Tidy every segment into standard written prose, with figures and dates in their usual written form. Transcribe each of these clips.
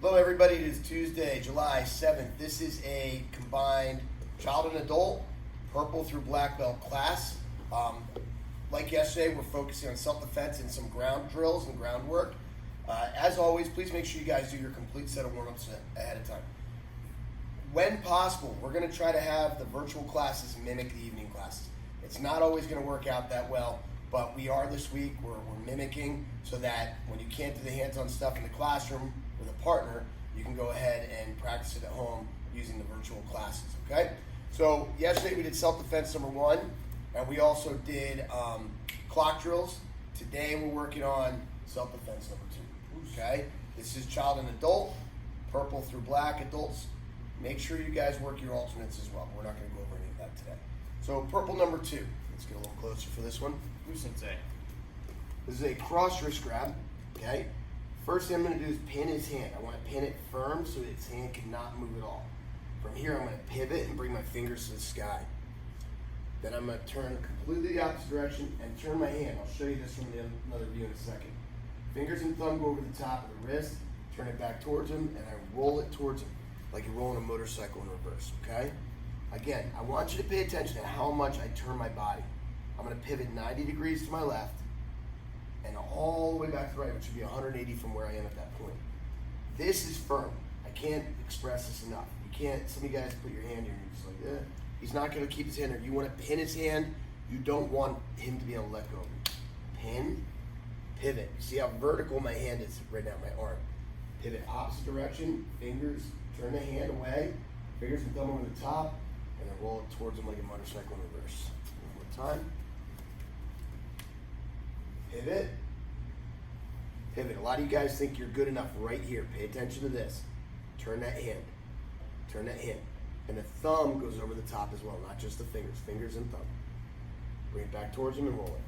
Hello everybody, it is Tuesday, July 7th. This is a combined child and adult, purple through black belt class. Like yesterday, we're focusing on self-defense and some ground drills and groundwork. As always, please make sure you guys do your complete set of warm-ups ahead of time. When possible, we're gonna try to have the virtual classes mimic the evening classes. It's not always gonna work out that well, but we are this week, we're mimicking so that when you can't do the hands-on stuff in the classroom with a partner, you can go ahead and practice it at home using the virtual classes, okay? So yesterday we did self-defense number 1, and we also did clock drills. Today we're working on self-defense number 2, okay? This is child and adult, purple through black adults. Make sure you guys work your alternates as well. We're not gonna go over any of that today. So purple number 2, let's get a little closer for this one. Sensei. This is a cross wrist grab, okay? First thing I'm gonna do is pin his hand. I wanna pin it firm so his hand cannot move at all. From here, I'm gonna pivot and bring my fingers to the sky. Then I'm gonna turn completely the opposite direction and turn my hand. I'll show you this from another view in a second. Fingers and thumb go over the top of the wrist, turn it back towards him, and I roll it towards him like you're rolling a motorcycle in reverse, okay? Again, I want you to pay attention to how much I turn my body. I'm gonna pivot 90 degrees to my left and all the way back to the right, which would be 180 from where I am at that point. This is firm. I can't express this enough. You can't, some of you guys put your hand here and you're just like, eh. He's not gonna keep his hand there. You wanna pin his hand. You don't want him to be able to let go. Pin, pivot. See how vertical my hand is right now, my arm. Pivot opposite direction, fingers, turn the hand away, fingers and thumb over the top, and then roll it towards him like a motorcycle in reverse. One more time. Pivot, pivot. A lot of you guys think you're good enough right here. Pay attention to this. Turn that hand, turn that hand. And the thumb goes over the top as well, not just the fingers, fingers and thumb. Bring it back towards him and roll it.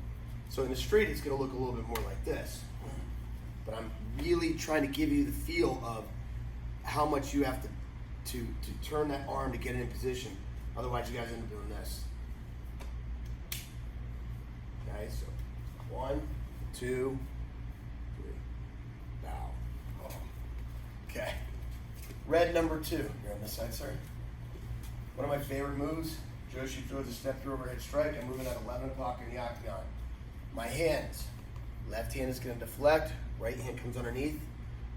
So in the straight, it's gonna look a little bit more like this. But I'm really trying to give you the feel of how much you have to turn that arm to get it in position. Otherwise, you guys end up doing this. Okay, so 1, 2, 3, bow. Oh. Okay. Red number 2. You're on this side, sir. One of my favorite moves. Joshi throws a step through overhead strike. I'm moving at 11 o'clock in the octagon. My hands. Left hand is going to deflect. Right hand comes underneath.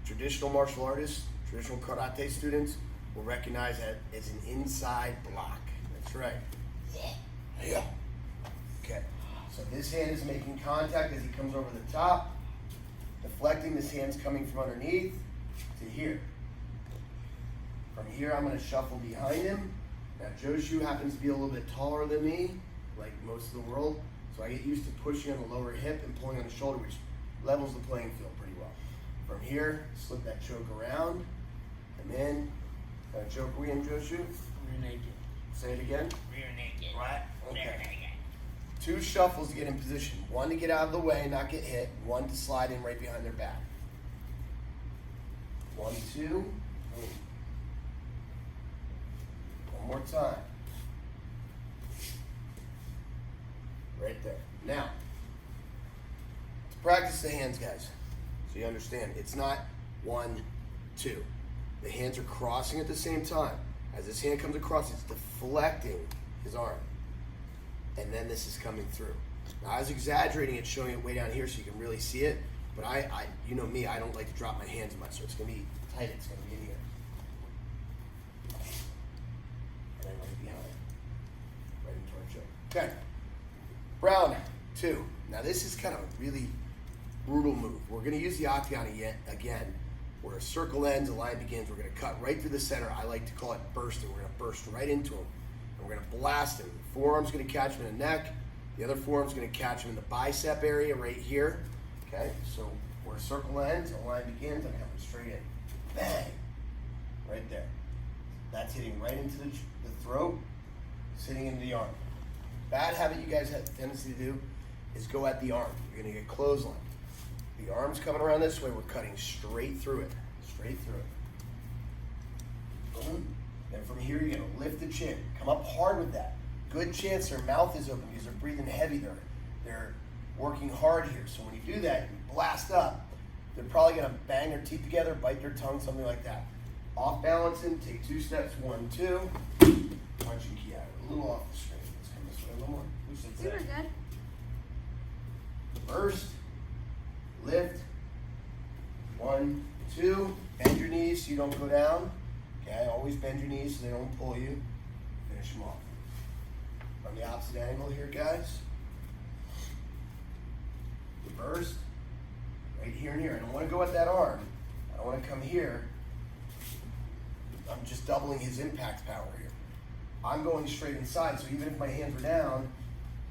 Traditional martial artists, traditional karate students will recognize that as an inside block. That's right. Yeah. Okay. So this hand is making contact as he comes over the top, deflecting. This hand's coming from underneath to here. From here, I'm going to shuffle behind him. Now, Joshu happens to be a little bit taller than me, like most of the world, so I get used to pushing on the lower hip and pulling on the shoulder, which levels the playing field pretty well. From here, slip that choke around, and then, choke we in, Joshu? Rear naked. Say it again. Rear naked. What? Okay. Rear naked. 2 shuffles to get in position. 1 to get out of the way, not get hit. 1 to slide in right behind their back. 1, 2. Boom. One more time. Right there. Now, to practice the hands, guys, so you understand, it's not 1, 2. The hands are crossing at the same time. As this hand comes across, it's deflecting his arm. And then this is coming through. Now, I was exaggerating it, showing it way down here so you can really see it, but I you know me, I don't like to drop my hands much, so it's gonna be tight, it's gonna be in here. And then right behind, right into our choke. Okay, round 2. Now this is kind of a really brutal move. We're gonna use the octagon again, where a circle ends, a line begins. We're gonna cut right through the center. I like to call it bursting. We're gonna burst right into him. And we're gonna blast him. The forearm's gonna catch him in the neck. The other forearm's gonna catch him in the bicep area right here. Okay, so where a circle ends, a line begins, I'm coming straight in. Bang! Right there. That's hitting right into the throat, sitting into the arm. Bad habit you guys have a tendency to do is go at the arm. You're gonna get clothesline. The arm's coming around this way, we're cutting straight through it. Straight through it. Boom. Then from here, you're gonna lift the chin. Come up hard with that. Good chance their mouth is open because they're breathing heavy. They're working hard here. So when you do that, you blast up. they're probably gonna bang their teeth together, bite their tongue, something like that. Off balancing, take 2 steps, 1, 2, punch and key out. A little off the string. Let's come this way a little more. Super good. First, lift, 1, 2, bend your knees so you don't go down. Okay, always bend your knees so they don't pull you. Finish them off. From the opposite angle here, guys. Reverse, right here and here. I don't want to go at that arm. I don't want to come here. I'm just doubling his impact power here. I'm going straight inside, so even if my hands are down,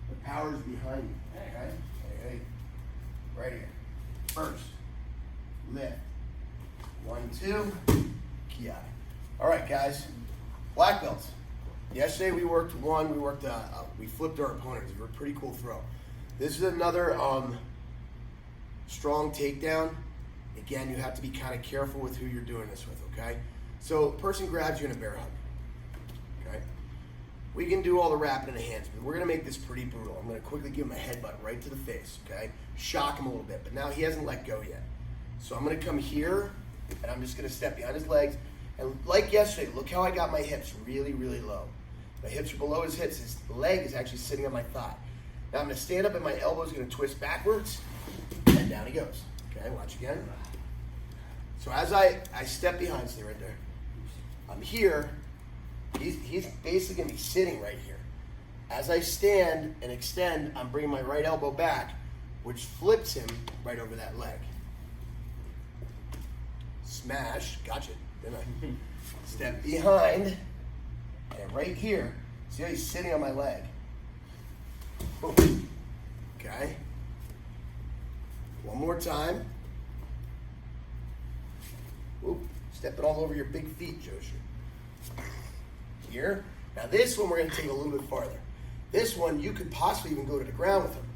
the power is behind me. Okay? Hey. Right here. First, lift. 1, 2, key out. All right, guys. Black belts. Yesterday we worked we flipped our opponents. It was a pretty cool throw. This is another strong takedown. Again, you have to be kind of careful with who you're doing this with, okay? So, person grabs you in a bear hug, okay? We can do all the wrapping in the hands, but we're gonna make this pretty brutal. I'm gonna quickly give him a headbutt right to the face, okay? Shock him a little bit, but now he hasn't let go yet. So I'm gonna come here, and I'm just gonna step behind his legs. And like yesterday, look how I got my hips really, really low. My hips are below his hips. His leg is actually sitting on my thigh. Now I'm gonna stand up and my elbow's gonna twist backwards, and down he goes. Okay, watch again. So as I step behind, stay right there. I'm here, he's basically gonna be sitting right here. As I stand and extend, I'm bringing my right elbow back, which flips him right over that leg. Smash, gotcha, didn't I? Step behind, and right here, see how he's sitting on my leg? Boom. Okay. One more time. Whoop. Stepping all over your big feet, Joshua. Here. Now this one we're going to take a little bit farther. This one, you could possibly even go to the ground with him.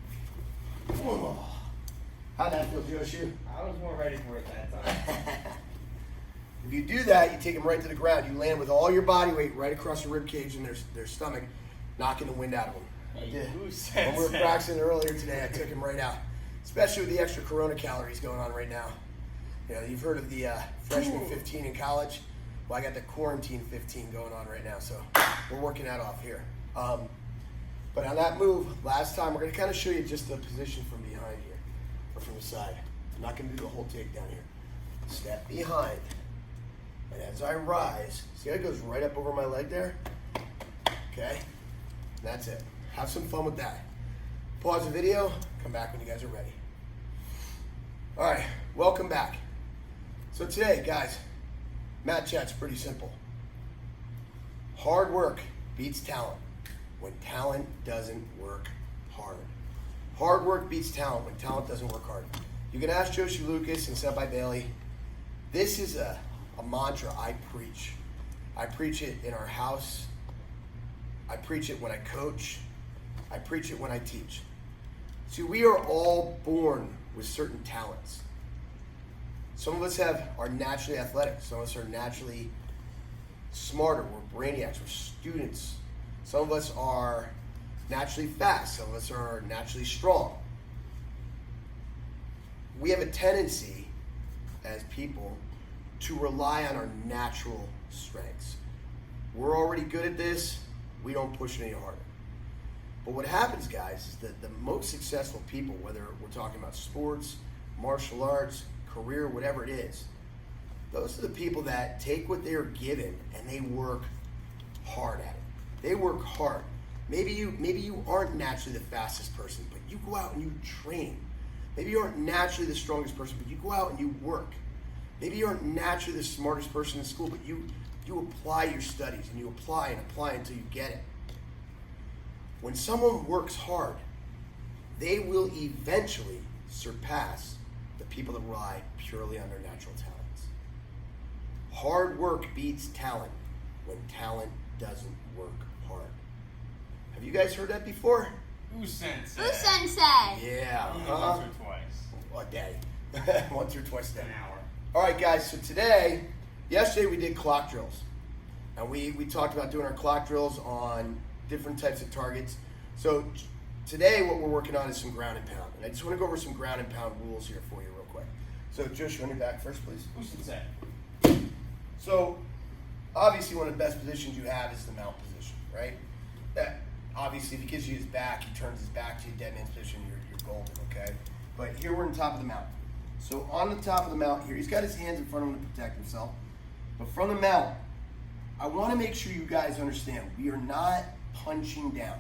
Oh. How'd that feel, Joshua? I was more ready for it that time. If you do that, you take them right to the ground. You land with all your body weight right across the rib cage and their stomach, knocking the wind out of them. I did. When we were practicing earlier today, I took him right out. Especially with the extra Corona calories going on right now. You know, you've heard of the freshman 15 in college. Well, I got the quarantine 15 going on right now, so we're working that off here. But on that move, last time, we're going to kind of show you just the position from behind here, or from the side. I'm not going to do the whole takedown here. Step behind. And as I rise, see how it goes right up over my leg there? Okay? That's it. Have some fun with that. Pause the video, come back when you guys are ready. All right, welcome back. So today, guys, mat chat's pretty simple. Hard work beats talent when talent doesn't work hard. Hard work beats talent when talent doesn't work hard. You can ask Joshi Lucas and Senpai Bailey. This is a mantra I preach. I preach it in our house. I preach it when I coach. I preach it when I teach. See, we are all born with certain talents. Some of us are naturally athletic. Some of us are naturally smarter. We're brainiacs. We're students. Some of us are naturally fast. Some of us are naturally strong. We have a tendency as people to rely on our natural strengths. We're already good at this. We don't push it any harder. But what happens, guys, is that the most successful people, whether we're talking about sports, martial arts, career, whatever it is, those are the people that take what they're given and they work hard at it. They work hard. Maybe you aren't naturally the fastest person, but you go out and you train. Maybe you aren't naturally the strongest person, but you go out and you work. Maybe you aren't naturally the smartest person in school, but you apply your studies and you apply until you get it. When someone works hard, they will eventually surpass the people that rely purely on their natural talents. Hard work beats talent when talent doesn't work hard. Have you guys heard that before? Sensei. Yeah. Once or twice. A day. Once or twice a day. An hour. All right, guys, so yesterday we did clock drills. And we talked about doing our clock drills on different types of targets. So today what we're working on is some ground and pound. And I just want to go over some ground and pound rules here for you real quick. So Josh, you on your back first, please. Who sensei? So obviously one of the best positions you have is the mount position, right? That obviously if he gives you his back, he turns his back to you, dead man's position, you're golden, okay? But here we're on top of the mount. So on the top of the mount here, he's got his hands in front of him to protect himself. But from the mount, I want to make sure you guys understand, we are not punching down.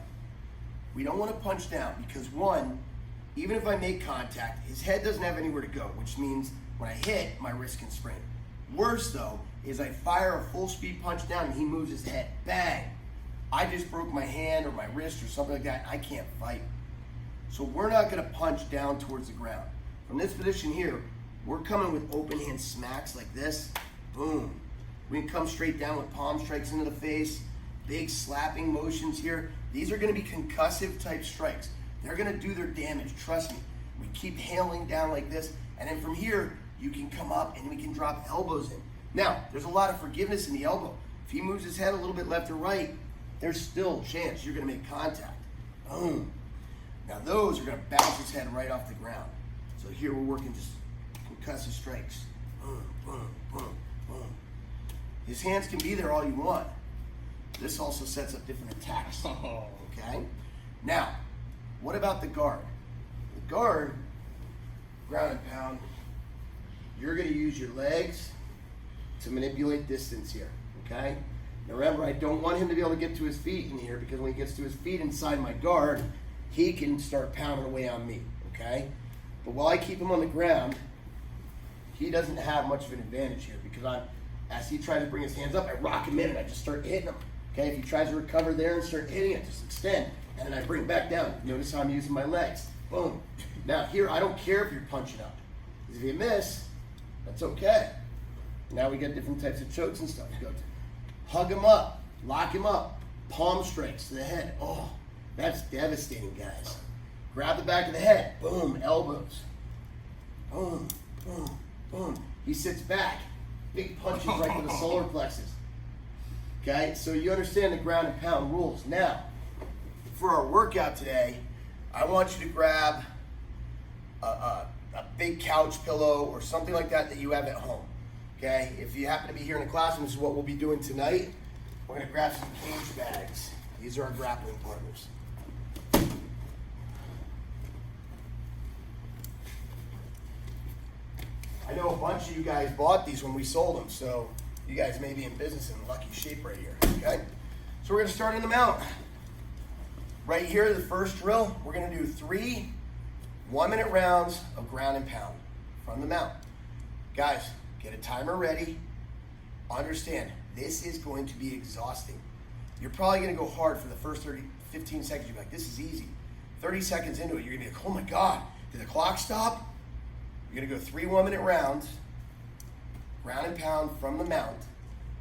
We don't want to punch down because one, even if I make contact, his head doesn't have anywhere to go, which means when I hit, my wrist can sprain. Worse though, is I fire a full speed punch down and he moves his head, bang. I just broke my hand or my wrist or something like that, I can't fight. So we're not gonna punch down towards the ground. From this position here, we're coming with open hand smacks like this, boom. We can come straight down with palm strikes into the face, big slapping motions here. These are gonna be concussive type strikes. They're gonna do their damage, trust me. We keep hailing down like this, and then from here, you can come up and we can drop elbows in. Now, there's a lot of forgiveness in the elbow. If he moves his head a little bit left or right, there's still a chance you're gonna make contact. Boom. Now those are gonna bounce his head right off the ground. So here we're working just concussive strikes. Boom, boom, boom, boom. His hands can be there all you want. This also sets up different attacks, okay? Now, what about the guard? The guard, ground and pound, you're gonna use your legs to manipulate distance here, okay? Now remember, I don't want him to be able to get to his feet in here because when he gets to his feet inside my guard, he can start pounding away on me, okay? But while I keep him on the ground, he doesn't have much of an advantage here because as he tries to bring his hands up, I rock him in and I just start hitting him, okay? If he tries to recover there and start hitting it, just extend, and then I bring it back down. Notice how I'm using my legs, boom. Now here, I don't care if you're punching up, because if you miss, that's okay. Now we got different types of chokes and stuff. You go to hug him up, lock him up, palm strikes to the head. Oh, that's devastating, guys. Grab the back of the head, boom, elbows. Boom, boom, boom. He sits back, big punches right to the solar plexus. Okay, so you understand the ground and pound rules. Now, for our workout today, I want you to grab a big couch pillow or something like that you have at home. Okay, if you happen to be here in the classroom, this is what we'll be doing tonight. We're gonna grab some cage bags. These are our grappling partners. I know a bunch of you guys bought these when we sold them, so you guys may be in business in lucky shape right here, okay? So we're gonna start in the mount. Right here, the first drill, we're gonna do 3 1-minute rounds of ground and pound from the mount. Guys, get a timer ready. Understand, this is going to be exhausting. You're probably gonna go hard for the first 15 seconds. You're like, this is easy. 30 seconds into it, you're gonna be like, oh my God, did the clock stop? You're gonna go 3 1-minute rounds, ground and pound from the mount.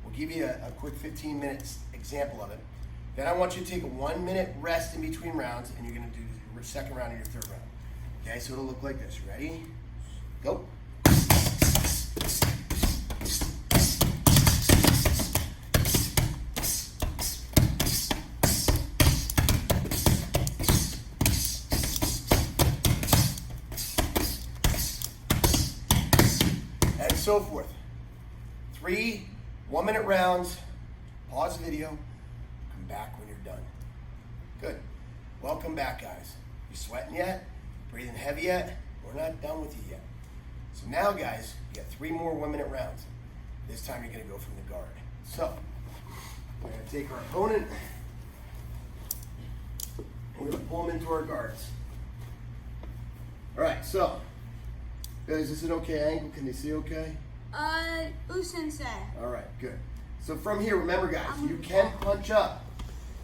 We'll give you a quick 15 minutes example of it. Then I want you to take a 1-minute rest in between rounds, and you're gonna do your second round and your third round. Okay, so it'll look like this. You ready? Go. And so forth. 3 1-minute rounds. Pause the video. Come back when you're done. Good. Welcome back, guys. You sweating yet? Breathing heavy yet? We're not done with you yet. So now, guys, you got 3 more 1-minute rounds. This time you're gonna go from the guard. So, we're gonna take our opponent, and we're gonna pull him into our guards. All right, so, guys, is this an okay angle? Can they see okay? Sensei. All right, good. So from here, remember, guys, you can punch up.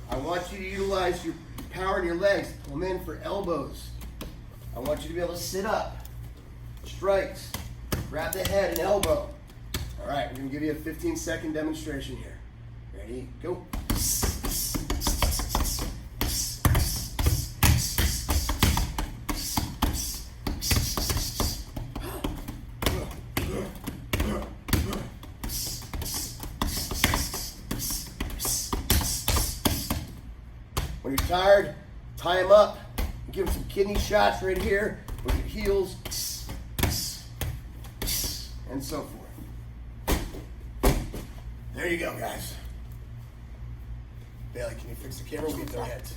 I want you to utilize your power in your legs. Pull them in for elbows. I want you to be able to sit up. Strikes. Grab the head and elbow. All right, we're gonna give you a 15-second demonstration here. Ready? Go. When you're tired, tie them up. Give them some kidney shots right here with your heels. and so forth. There you go, guys. Bailey, can you fix the camera? We'll get their heads.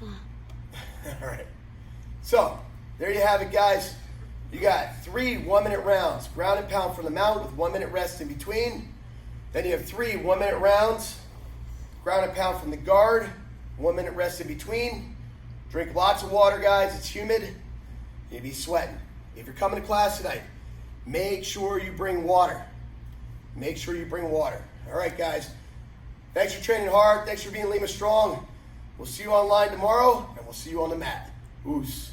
All right. So, there you have it, guys. You got 3 1-minute rounds. Ground and pound from the mount with 1 minute rest in between. Then you have 3 1-minute rounds. Ground and pound from the guard. 1 minute rest in between. Drink lots of water, guys. It's humid. You'll be sweating. If you're coming to class tonight, make sure you bring water. Make sure you bring water. All right, guys. Thanks for training hard. Thanks for being LEMAstrong. We'll see you online tomorrow, and we'll see you on the mat. Oos.